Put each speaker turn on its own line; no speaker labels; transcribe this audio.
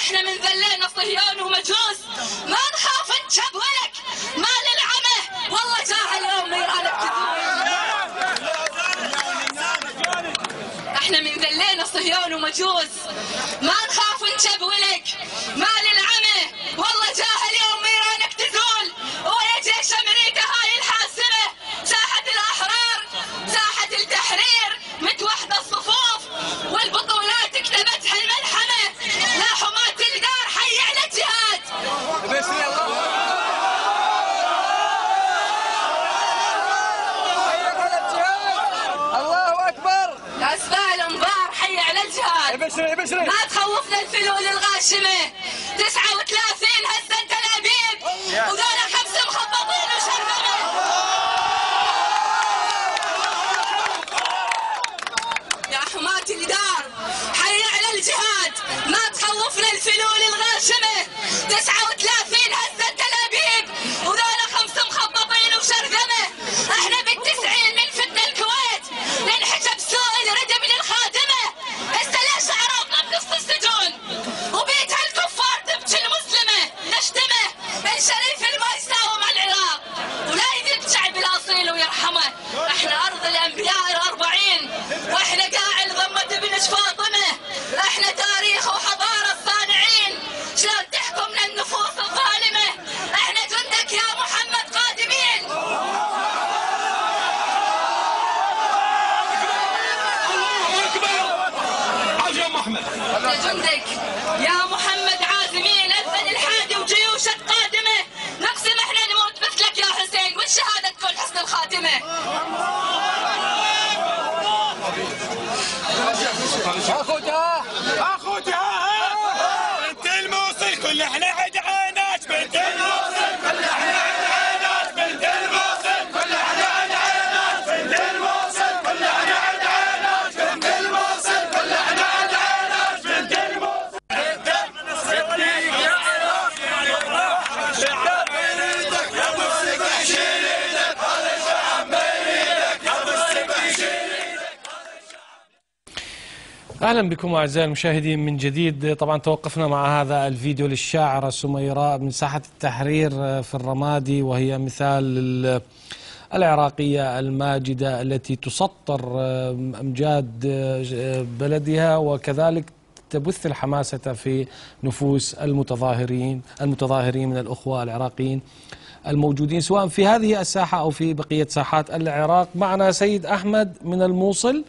احنا من ذلينا صهيون ومجوس، ما نخاف نشب ولك ما للعمه، والله جاء اليوم نيرانك تذوب. احنا من ذلينا صهيون ومجوس، ما نخاف نشب ولك ما للعمه، والله جاء اليوم نيرانك تزول. ويا جيش امريكا هاي الحاسمه، ساحه الاحرار ساحه التحرير متوحده الصفوف، والبطولات كتبتها الملحمه، لا حماة الدار حي على الجهاد.
الله اكبر.
اسبال انبار حي على الجهاد. ما تخوفنا الفلول الغاشمه، 39 هزه تلابيب وذولا 5 مخبطين وشرذمه. يا حماة الدار حي على الجهاد، ما تخوفنا الفلول الغاشمه، 39 هزه تلابيب وذولا 5 مخبطين وشرذمه. احنا بال90 من فتن الكويت ننحجب سوء الردم للخادمه، هسه ليش عراقنا بنص السجون وبيت هالكفار تبكي المسلمه، نشتمه الشريف اللي ما يساوي مع العراق ولا يذل شعب الاصيل ويرحمه. احنا ارض الانبياء ال40 واحنا قاعد ضمة ابن فاطمه، احنا تاريخ وحضاره الصانعين، شلون تحكمنا النفوس الظالمه، احنا جندك يا محمد قادمين. احنا جندك يا محمد عازمين، اذن الحادي وجيوشك قادمه، نقسم احنا نموت مثلك يا حسين والشهاده تكون حسن الخاتمه.
اخوتها بنت الموصل كل احنا عدعانات، بنت الموصل كل احنا عدعانات، بنت الموصل كل احنا عدعانات، بنت الموصل كل احنا عدعانات، بنت الموصل كل احنا عدعانات، بنت الموصل. صديق يا عراق شعب يريدك يا ابو السبع شيلك، هذا شعب يريدك يا ابو السبع شيلك.
أهلا بكم أعزائي المشاهدين من جديد. طبعا توقفنا مع هذا الفيديو للشاعرة سميراء من ساحة التحرير في الرمادي، وهي مثال العراقية الماجدة التي تسطر أمجاد بلدها، وكذلك تبث الحماسة في نفوس المتظاهرين من الأخوة العراقيين الموجودين سواء في هذه الساحة أو في بقية ساحات العراق. معنا سيد أحمد من الموصل.